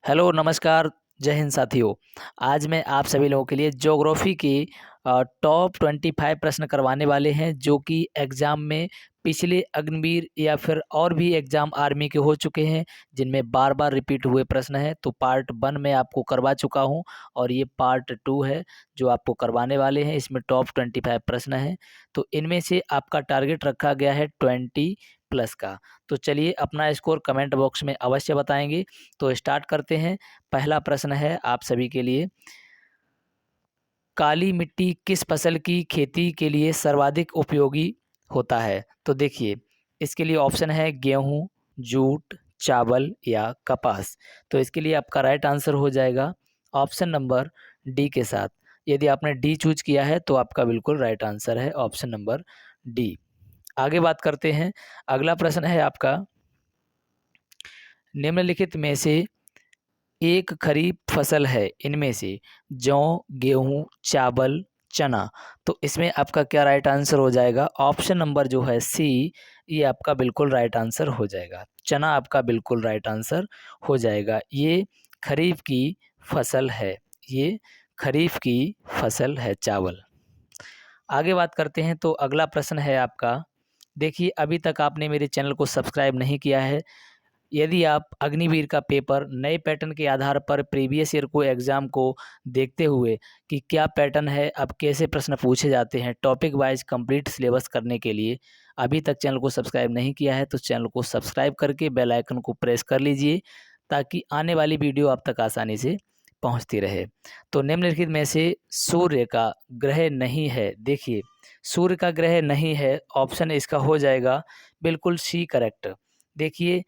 Hello नमस्कार। जय हिंद साथियों। आज मैं आप सभी लोगों के लिए ज्योग्राफी के टॉप 25 प्रश्न करवाने वाले हैं जो कि एग्ज़ाम में पिछले अग्निवीर या फिर और भी एग्ज़ाम आर्मी के हो चुके हैं जिनमें बार बार रिपीट हुए प्रश्न हैं। तो पार्ट 1 में आपको करवा चुका हूं और ये पार्ट 2 है जो आपको करवाने वाले हैं। इसमें टॉप 25 प्रश्न हैं। तो इनमें से आपका टारगेट रखा गया है 20 प्लस का। तो चलिए अपना स्कोर कमेंट बॉक्स में अवश्य बताएंगे। तो स्टार्ट करते हैं। पहला प्रश्न है आप सभी के लिए, काली मिट्टी किस फसल की खेती के लिए सर्वाधिक उपयोगी होता है? तो देखिए, इसके लिए ऑप्शन है गेहूं, जूट, चावल या कपास। तो इसके लिए आपका राइट आंसर हो जाएगा ऑप्शन नंबर डी के साथ। यदि आपने डी चूज किया है तो आपका बिल्कुल राइट आंसर है ऑप्शन नंबर डी। आगे बात करते हैं। अगला प्रश्न है आपका, निम्नलिखित में से एक खरीफ फसल है इनमें से जौ, गेहूं, चावल, चना। तो इसमें आपका क्या राइट आंसर हो जाएगा? ऑप्शन नंबर जो है सी, ये आपका बिल्कुल राइट आंसर हो जाएगा। चना आपका बिल्कुल राइट आंसर हो जाएगा। ये खरीफ की फसल है। ये खरीफ की फसल है चावल। आगे बात करते हैं। तो अगला प्रश्न है आपका, देखिए अभी तक आपने मेरे चैनल को सब्सक्राइब नहीं किया है। यदि आप अग्निवीर का पेपर नए पैटर्न के आधार पर प्रीवियस ईयर को एग्ज़ाम को देखते हुए कि क्या पैटर्न है, अब कैसे प्रश्न पूछे जाते हैं, टॉपिक वाइज कंप्लीट सिलेबस करने के लिए अभी तक चैनल को सब्सक्राइब नहीं किया है तो चैनल को सब्सक्राइब करके बेल आइकन को प्रेस कर लीजिए ताकि आने वाली वीडियो आप तक आसानी से पहुंचती रहे। तो निम्नलिखित में से सूर्य का ग्रह नहीं है। देखिए, सूर्य का ग्रह नहीं है, ऑप्शन इसका हो जाएगा बिल्कुल सी करेक्ट। देखिए,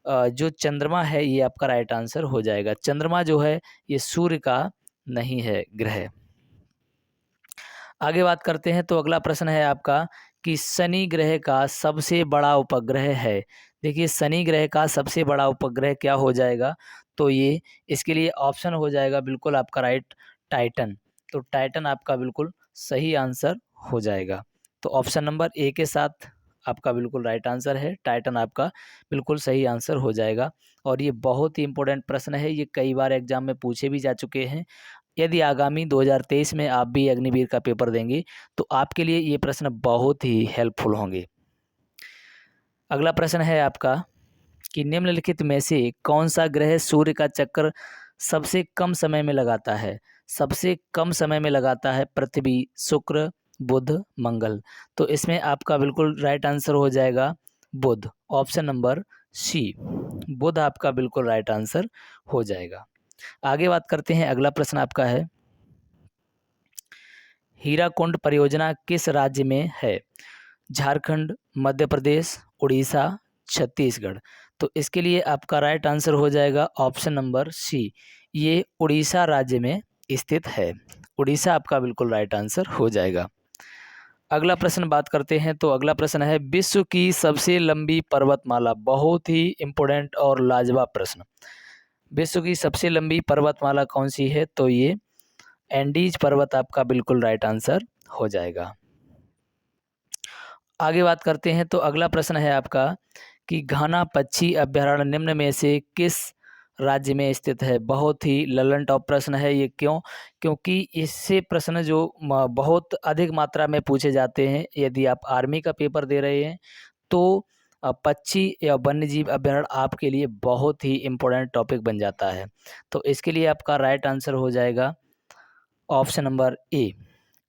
जो चंद्रमा है ये आपका राइट आंसर हो जाएगा। चंद्रमा जो है ये सूर्य का नहीं है ग्रह। आगे बात करते हैं। तो अगला प्रश्न है आपका कि शनि ग्रह का सबसे बड़ा उपग्रह है। देखिए, शनि ग्रह का सबसे बड़ा उपग्रह क्या हो जाएगा? तो ये इसके लिए ऑप्शन हो जाएगा बिल्कुल आपका राइट, टाइटन। तो टाइटन आपका बिल्कुल सही आंसर हो जाएगा। तो ऑप्शन नंबर ए के साथ आपका बिल्कुल राइट आंसर है। टाइटन आपका बिल्कुल सही आंसर हो जाएगा। और ये बहुत ही इंपॉर्टेंट प्रश्न है। ये कई बार एग्जाम में पूछे भी जा चुके हैं। यदि आगामी 2023 में आप भी अग्निवीर का पेपर देंगे तो आपके लिए ये प्रश्न बहुत ही हेल्पफुल होंगे। अगला प्रश्न है आपका कि निम्नलिखित में से कौन सा ग्रह सूर्य का चक्कर सबसे कम समय में लगाता है? सबसे कम समय में लगाता है पृथ्वी, शुक्र, बुध, मंगल। तो इसमें आपका बिल्कुल राइट आंसर हो जाएगा बुध। ऑप्शन नंबर सी, बुध आपका बिल्कुल राइट आंसर हो जाएगा। आगे बात करते हैं। अगला प्रश्न आपका है, हीराकुंड परियोजना किस राज्य में है? झारखंड, मध्य प्रदेश, उड़ीसा, छत्तीसगढ़। तो इसके लिए आपका राइट आंसर हो जाएगा ऑप्शन नंबर सी, ये उड़ीसा राज्य में स्थित है। उड़ीसा आपका बिल्कुल राइट आंसर हो जाएगा। अगला प्रश्न बात करते हैं। तो अगला प्रश्न है, विश्व की सबसे लंबी पर्वतमाला। बहुत ही इंपॉर्टेंट और लाजवाब प्रश्न। विश्व की सबसे लंबी पर्वतमाला कौन सी है? तो ये एंडीज पर्वत आपका बिल्कुल राइट आंसर हो जाएगा। आगे बात करते हैं। तो अगला प्रश्न है आपका कि घाना पक्षी अभयारण्य निम्न में से किस राज्य में स्थित है? बहुत ही ललन टॉप प्रश्न है ये। क्यों? क्योंकि इससे प्रश्न जो बहुत अधिक मात्रा में पूछे जाते हैं। यदि आप आर्मी का पेपर दे रहे हैं तो पक्षी या वन्य जीव अभयारण्य आपके लिए बहुत ही इम्पोर्टेंट टॉपिक बन जाता है। तो इसके लिए आपका राइट आंसर हो जाएगा ऑप्शन नंबर ए,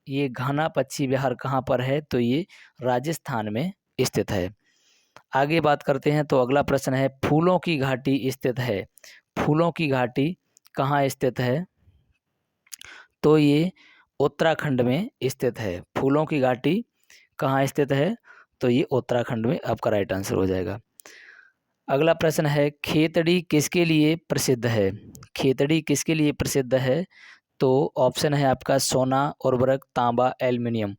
ये घाना पक्षी विहार कहाँ पर है? तो ये राजस्थान में स्थित है। आगे बात करते हैं। तो अगला प्रश्न है, फूलों की घाटी स्थित है। फूलों की घाटी कहाँ स्थित है? तो ये उत्तराखंड में स्थित है। फूलों की घाटी कहाँ स्थित है? तो ये उत्तराखंड में आपका राइट आंसर हो जाएगा। अगला प्रश्न है, खेतड़ी किसके लिए प्रसिद्ध है? खेतड़ी किसके लिए प्रसिद्ध है? तो ऑप्शन है आपका सोना, उर्वरक, तांबा, एल्युमिनियम।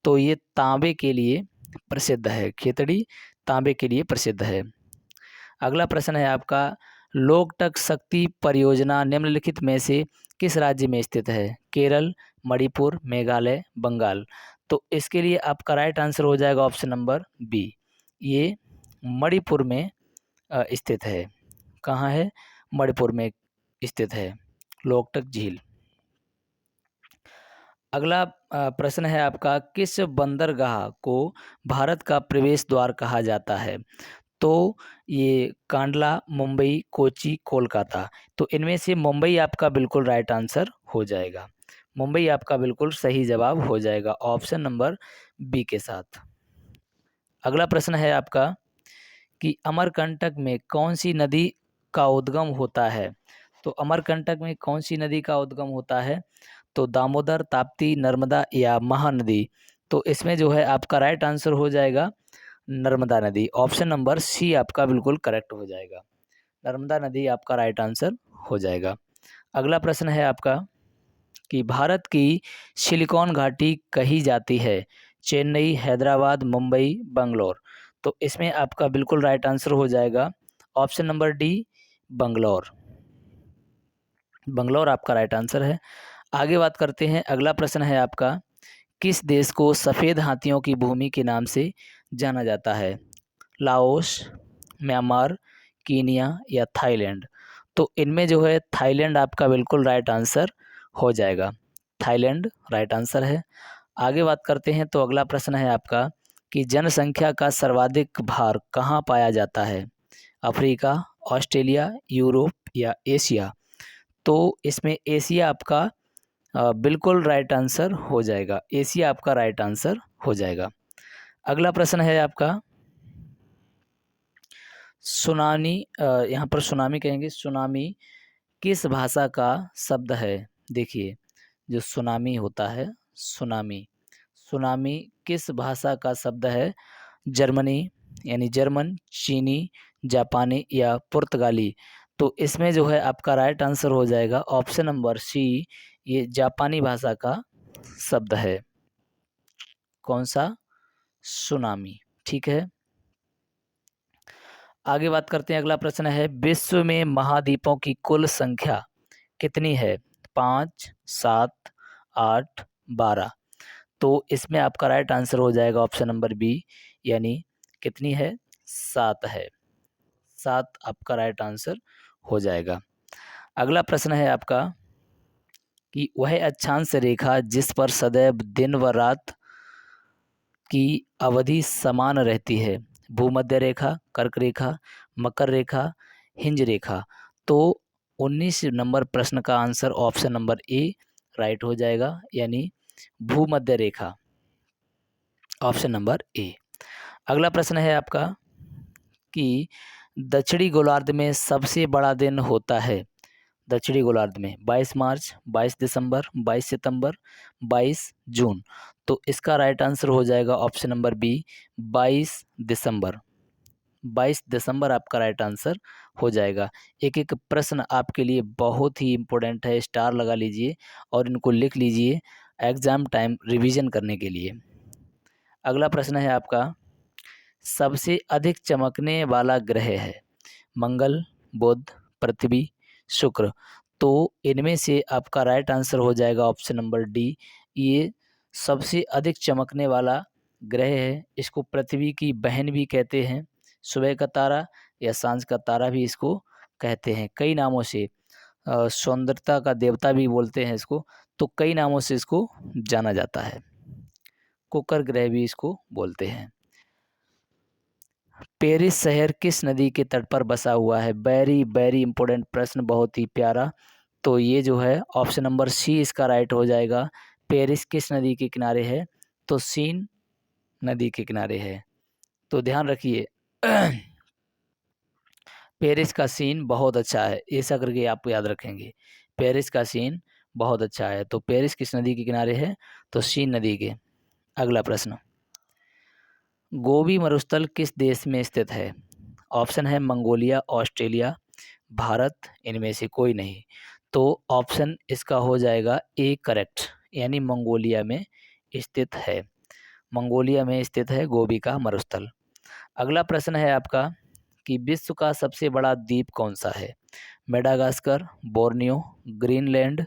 तो ये तांबे के लिए प्रसिद्ध है। खेतड़ी तांबे के लिए प्रसिद्ध है। अगला प्रश्न है आपका, लोकटक शक्ति परियोजना निम्नलिखित में से किस राज्य में स्थित है? केरल, मणिपुर, मेघालय, बंगाल। तो इसके लिए आपका राइट आंसर हो जाएगा ऑप्शन नंबर बी, ये मणिपुर में स्थित है। कहाँ है? मणिपुर में। स्थित है? लोकटक झील। अगला प्रश्न है आपका, किस बंदरगाह को भारत का प्रवेश द्वार कहा जाता है? तो ये कांडला, मुंबई, कोची, कोलकाता। तो इनमें से मुंबई आपका बिल्कुल राइट आंसर हो जाएगा। मुंबई आपका बिल्कुल सही जवाब हो जाएगा ऑप्शन नंबर बी के साथ। अगला प्रश्न है आपका कि अमरकंटक में कौन सी नदी का उद्गम होता है? तो अमरकंटक में कौन सी नदी का उद्गम होता है? तो दामोदर, ताप्ती, नर्मदा या महानदी। तो इसमें जो है आपका राइट आंसर हो जाएगा नर्मदा नदी। ऑप्शन नंबर सी आपका बिल्कुल करेक्ट हो जाएगा। नर्मदा नदी आपका राइट आंसर हो जाएगा। अगला प्रश्न है आपका कि भारत की सिलिकॉन घाटी कही जाती है? चेन्नई, हैदराबाद, मुंबई, बंगलोर। तो इसमें आपका बिल्कुल राइट आंसर हो जाएगा option number D, Bangalore. Bangalore आपका राइट आंसर है। आगे बात करते हैं। अगला प्रश्न है आपका, किस देश को सफ़ेद हाथियों की भूमि के नाम से जाना जाता है? लाओस, म्यांमार, कीनिया या थाईलैंड। तो इनमें जो है थाईलैंड आपका बिल्कुल राइट आंसर हो जाएगा। थाईलैंड राइट आंसर है। आगे बात करते हैं। तो अगला प्रश्न है आपका कि जनसंख्या का सर्वाधिक भार कहाँ पाया जाता है? अफ्रीका, ऑस्ट्रेलिया, यूरोप या एशिया। तो इसमें एशिया आपका बिल्कुल राइट आंसर हो जाएगा। एशिया आपका राइट आंसर हो जाएगा। अगला प्रश्न है आपका, सुनामी, यहाँ पर सुनामी कहेंगे। सुनामी किस भाषा का शब्द है? देखिए, जो सुनामी होता है, सुनामी, सुनामी किस भाषा का शब्द है? जर्मनी यानी जर्मन, चीनी, जापानी या पुर्तगाली। तो इसमें जो है आपका राइट आंसर हो जाएगा ऑप्शन नंबर सी, ये जापानी भाषा का शब्द है। कौन सा? सुनामी। ठीक है। आगे बात करते हैं। अगला प्रश्न है, विश्व में महाद्वीपों की कुल संख्या कितनी है? 5, 7, 8, 12। तो इसमें आपका राइट आंसर हो जाएगा ऑप्शन नंबर बी, यानी कितनी है? 7 है। 7 आपका राइट आंसर हो जाएगा। अगला प्रश्न है आपका कि वह अक्षांश रेखा जिस पर सदैव दिन व रात की अवधि समान रहती है? भूमध्य रेखा, कर्क रेखा, मकर रेखा, हिंज रेखा। तो 19 नंबर प्रश्न का answer option number A right हो जाएगा, यानी भूमध्य रेखा। Option number A. अगला प्रश्न है आपका कि दक्षिणी गोलार्ध में सबसे बड़ा दिन होता है? दक्षिणी गोलार्ध में 22 मार्च, 22 दिसंबर, 22 सितंबर, 22 जून। तो इसका राइट आंसर हो जाएगा ऑप्शन नंबर बी, 22 दिसंबर। 22 दिसंबर आपका राइट आंसर हो जाएगा। एक एक प्रश्न आपके लिए बहुत ही इम्पोर्टेंट है, स्टार लगा लीजिए और इनको लिख लीजिए एग्ज़ाम टाइम रिवीजन करने के लिए। अगला प्रश्न है आपका, सबसे अधिक चमकने वाला ग्रह है? मंगल, बुध, पृथ्वी, शुक्र। तो इनमें से आपका राइट आंसर हो जाएगा ऑप्शन नंबर डी, ये सबसे अधिक चमकने वाला ग्रह है। इसको पृथ्वी की बहन भी कहते हैं, सुबह का तारा या सांझ का तारा भी इसको कहते हैं, कई नामों से। सौंदर्यता का देवता भी बोलते हैं इसको। तो कई नामों से इसको जाना जाता है। कुकर ग्रह भी इसको बोलते हैं। पेरिस शहर किस नदी के तट पर बसा हुआ है? वेरी वेरी इंपॉर्टेंट प्रश्न, बहुत ही प्यारा। तो ये जो है ऑप्शन नंबर सी इसका राइट हो जाएगा। पेरिस किस नदी के किनारे है? तो सीन नदी के किनारे है। तो ध्यान रखिए पेरिस का सीन बहुत अच्छा है, ऐसा करके आप याद रखेंगे। पेरिस का सीन बहुत अच्छा है। तो पेरिस किस नदी के किनारे है? तो सीन नदी के। अगला प्रश्न, गोबी मरुस्थल किस देश में स्थित है? ऑप्शन है मंगोलिया, ऑस्ट्रेलिया, भारत, इनमें से कोई नहीं। तो ऑप्शन इसका हो जाएगा ए करेक्ट, यानी मंगोलिया में स्थित है। मंगोलिया में स्थित है गोबी का मरुस्थल। अगला प्रश्न है आपका कि विश्व का सबसे बड़ा द्वीप कौन सा है? Madagascar, Borneo, Greenland,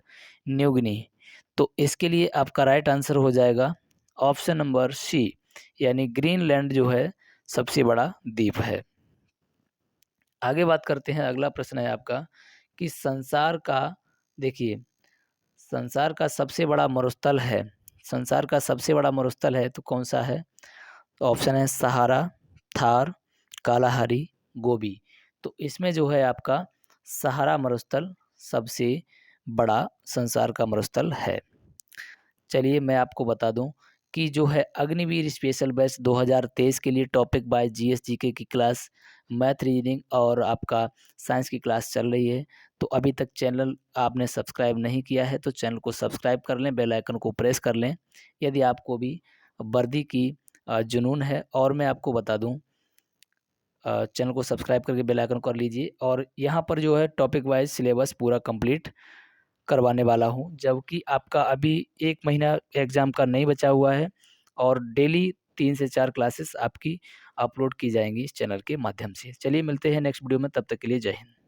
New Guinea. तो इसके लिए आपका राइट आंसर हो जाएगा ऑप्शन नंबर सी, यानी ग्रीनलैंड जो है सबसे बड़ा द्वीप है। आगे बात करते हैं। अगला प्रश्न है आपका कि संसार का, देखिए, संसार का सबसे बड़ा मरुस्थल है, संसार का सबसे बड़ा मरुस्थल है तो कौन सा है? तो ऑप्शन है सहारा, थार, कालाहारी, गोबी। तो इसमें जो है आपका सहारा मरुस्थल सबसे बड़ा संसार का मरुस्थल है। चलिए मैं आपको बता दूं कि जो है अग्निवीर स्पेशल बैच 2023 के लिए टॉपिक बाय जीएस जीके की क्लास, मैथ, रीजनिंग और आपका साइंस की क्लास चल रही है। तो अभी तक चैनल आपने सब्सक्राइब नहीं किया है तो चैनल को सब्सक्राइब कर लें, बेल आइकन को प्रेस कर लें यदि आपको भी वर्दी की जुनून है। और मैं आपको बता दूं, चैनल को सब्सक्राइब करके बेल आइकन कर लीजिए। और यहाँ पर जो है टॉपिक वाइज सिलेबस पूरा कंप्लीट करवाने वाला हूँ, जबकि आपका अभी 1 महीना एग्ज़ाम का नहीं बचा हुआ है और डेली 3 से 4 क्लासेस आपकी अपलोड की जाएँगी इस चैनल के माध्यम से। चलिए मिलते हैं नेक्स्ट वीडियो में, तब तक के लिए जय हिंद।